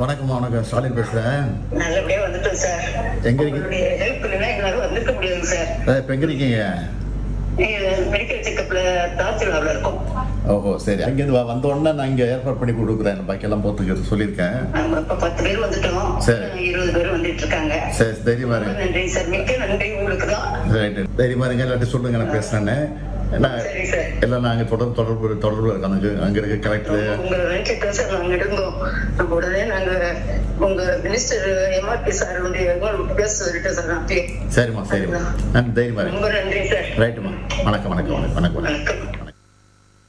வணக்கம் வணக்கம் ஸ்டாலின் பேசுறேன். நல்லபடியா வந்துட்டோம் சார். எங்க இருக்கீங்க? ஹெல்ப் இல்லைன்னா எங்களால வந்துக்க முடியாது சார். இப்ப எங்க இருக்கீங்க? மெடிக்கல் செக்அப்ல தாசில்தார்ல இருக்கோம். ஓஹோ சரி, அங்கேருந்து வந்த உடனே நான் இங்கே ஏற்பாடு பண்ணி கொடுக்குறேன். பாக்கியெல்லாம் போட்டுக்கிறது சொல்லியிருக்கேன். நம்ம இப்ப 10 பேர் வந்துட்டோம். சரி. 20 பேர் வந்துட்டு இருக்காங்க. சரி தைரியமா இருங்க. நன்றி சார், மிக்க நன்றி உங்களுக்கு தான். ரைட்டு, தைரியமா இருங்க. எல்லாத்தையும் சொல்லுங்க, நான் பேசுறேன்னு. சரி சார். எல்லாம் நாங்கள் தொடர்பு இருக்காங்க. அங்கே இருக்க கலெக்டர் உங்க வேண்டிட்டு சார் நாங்க இருந்தோம். நம்ம உடனே நாங்க உங்க மினிஸ்டர் எம்ஆர்பி சார் பேச சொல்லிட்டோம் சார். நான் சரிம்மா சரிம்மா, நான் தைரியமா இருங்க. ரொம்ப நன்றி சார். ரைட்டுமா, வணக்கம் வணக்கம் வணக்கம் வணக்கம் வணக்கம்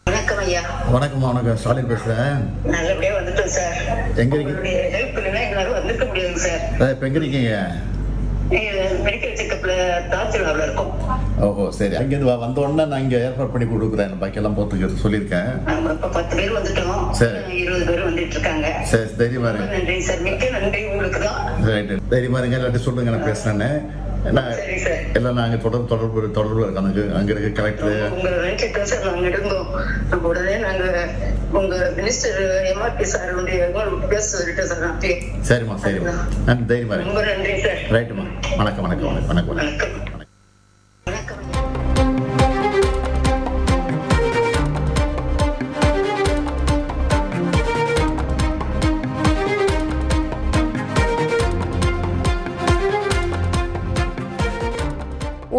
வணக்கம் ஐயா. வணக்கம் வணக்கம் ஸ்டாலின் பேசுறேன். நல்லபடியா வந்துட்டோம் சார். எங்க இருக்கீங்க? ஹெல்ப் இல்லைன்னா எங்களால வந்துக்க முடியாது சார். இப்ப எங்க இருக்கீங்க? மெடிக்கல் செக்அப்ல தாசில்தார்ல இருக்கோம். ஓஹோ சரி, அங்கேருந்து வந்த உடனே நான் இங்கே ஏற்பாடு பண்ணி கொடுக்குறேன். பாக்கியெல்லாம் போட்டுக்கிறது சொல்லியிருக்கேன். நம்ம இப்ப 10 பேர் வந்துட்டோம். சரி. 20 பேர் வந்துட்டு இருக்காங்க. சரி தைரியமா இருங்க. நன்றி சார், மிக்க நன்றி உங்களுக்கு தான். ரைட்டு, தைரியமா இருங்க. எல்லாத்தையும் சொல்லுங்க, நான் பேசுறேன்னு. சரி சார். எல்லாம் நாங்கள் தொடர்பு இருக்காங்க. அங்கே இருக்க கலெக்டர் உங்க வேண்டிட்டு சார் நாங்க இருந்தோம். நம்ம உடனே நாங்க உங்க மினிஸ்டர் எம்ஆர்பி சார் பேச சொல்லிட்டோம் சார். நான் சரிம்மா சரிம்மா, நான் தைரியமா இருங்க. ரொம்ப நன்றி சார். ரைட்டுமா, வணக்கம் வணக்கம் வணக்கம் வணக்கம் வணக்கம் வணக்கம்.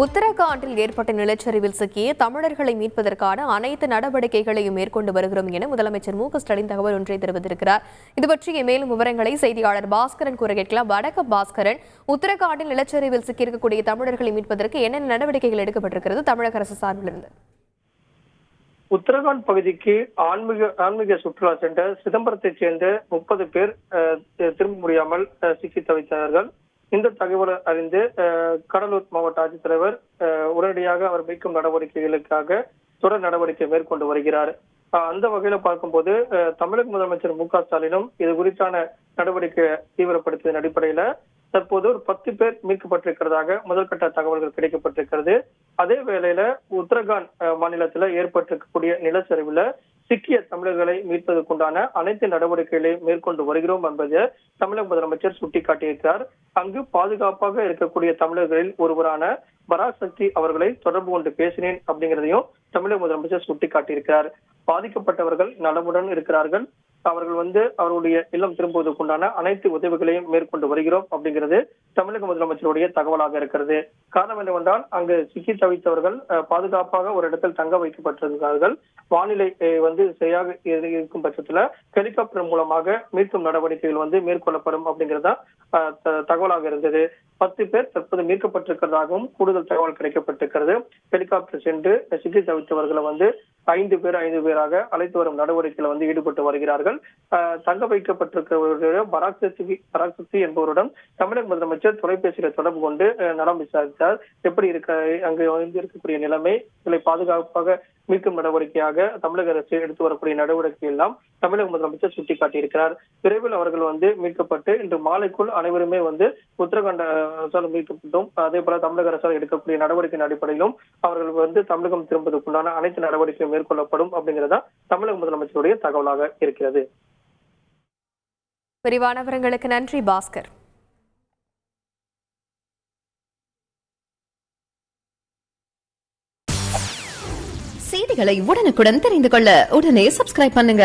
உத்தரகாண்டில் ஏற்பட்ட நிலச்சரிவில் சிக்கிய தமிழர்களை மீட்பதற்கான அனைத்து நடவடிக்கைகளையும் மேற்கொண்டு வருகிறோம் என முதலமைச்சர் மு.க.ஸ்டாலின் தகவல் ஒன்றை தெரிவித்திருக்கிறார். இது பற்றிய மேலும் விவரங்களை செய்தியாளர் பாஸ்கரன் கூற கேட்கலாம். வணக்கம் பாஸ்கரன், உத்தரகாண்டில் நிலச்சரிவில் சிக்கியிருக்கக்கூடிய தமிழர்களை மீட்பதற்கு என்னென்ன நடவடிக்கைகள் எடுக்கப்பட்டிருக்கிறது தமிழக அரசு சார்பிலிருந்து? உத்தரகாண்ட் பகுதிக்கு ஆன்மீக சுற்றுலா சென்ற சிதம்பரத்தைச் சேர்ந்த 30 பேர் திரும்ப முடியாமல் சிக்கி தவித்தார்கள். இந்த தகவலை அறிந்து கடலூர் மாவட்ட ஆட்சித்தலைவர் உடனடியாக அவர் மீட்கும் நடவடிக்கைகளுக்காக தொடர் நடவடிக்கை மேற்கொண்டு வருகிறார். அந்த வகையில பார்க்கும்போது தமிழக முதலமைச்சர் மு.க.ஸ்டாலினும் இது குறித்தான நடவடிக்கை தீவிரப்படுத்தியதன் அடிப்படையில தற்போது ஒரு 10 பேர் மீட்கப்பட்டிருக்கிறதாக முதல்கட்ட தகவல்கள் கிடைக்கப்பட்டிருக்கிறது. அதே வேளையில உத்தரகாண்ட் மாநிலத்துல ஏற்பட்டிருக்கக்கூடிய நிலச்சரிவுல சிக்கிய தமிழர்களை மீட்பதற்குண்டான அனைத்து நடவடிக்கைகளையும் மேற்கொண்டு வருகிறோம் என்பதை தமிழக முதலமைச்சர் சுட்டிக்காட்டியிருக்கிறார். அங்கு பாதுகாப்பாக இருக்கக்கூடிய தமிழர்களில் ஒருவரான பராசக்தி அவர்களை தொடர்பு கொண்டு பேசினேன் அப்படிங்கிறதையும் தமிழக முதலமைச்சர் சுட்டிக்காட்டியிருக்கிறார். பாதிக்கப்பட்டவர்கள் நலமுடன் இருக்கிறார்கள். அவர்கள் அவருடைய இல்லம் திரும்புவதற்குண்டான அனைத்து உதவிகளையும் மேற்கொண்டு வருகிறோம் அப்படிங்கிறது தமிழக முதலமைச்சருடைய தகவலாக இருக்கிறது. காரணம் என்னவென்றால் அங்கு சிக்கி தவித்தவர்கள் பாதுகாப்பாக ஒரு இடத்தில் தங்க வைக்கப்பட்டிருக்கிறார்கள். வானிலை சரியாக இருக்கும் பட்சத்துல ஹெலிகாப்டர் மூலமாக மீட்கும் நடவடிக்கைகள் மேற்கொள்ளப்படும் அப்படிங்கிறதா தகவலாக இருந்தது. 10 பேர் தற்போது மீட்கப்பட்டிருக்கிறதாகவும் கூடுதல் தகவல் கிடைக்கப்பட்டிருக்கிறது. ஹெலிகாப்டர் சென்று சிக்கி தவித்தவர்களை 5 பேராக அழைத்து வரும் நடவடிக்கையில் ஈடுபட்டு வருகிறார்கள். தங்க வைக்கப்பட்டிருக்கிற பராசக்தி என்பவருடன் தமிழக முதலமைச்சர் தொலைபேசியில தொடர்பு கொண்டு நலம் விசாரித்தார். எப்படி அங்கு இருக்கக்கூடிய நிலைமை, இதை பாதுகாப்பாக மீட்கும் நடவடிக்கையாக தமிழக அரசு எடுத்து வரக்கூடிய நடவடிக்கை எல்லாம் தமிழக முதலமைச்சர் சுட்டிக்காட்டியிருக்கிறார். விரைவில் அவர்கள் மீட்கப்பட்டு இன்று மாலைக்குள் அனைவருமே உத்தரகாண்ட் அரசால் மீட்கப்பட்டோம். அதே போல தமிழக அரசால் எடுக்கக்கூடிய நடவடிக்கையின் அடிப்படையிலும் அவர்கள் தமிழகம் திரும்புவதற்குண்டான அனைத்து நடவடிக்கையும் மேற்கொள்ளப்படும் அப்படிங்கிறதா தமிழக முதலமைச்சருடைய தகவலாக இருக்கிறது. விரிவான விவரங்களுக்கு நன்றி பாஸ்கர். செய்திகளை உடனுக்குடன் தெரிந்து கொள்ள உடனே சப்ஸ்கிரைப் பண்ணுங்க.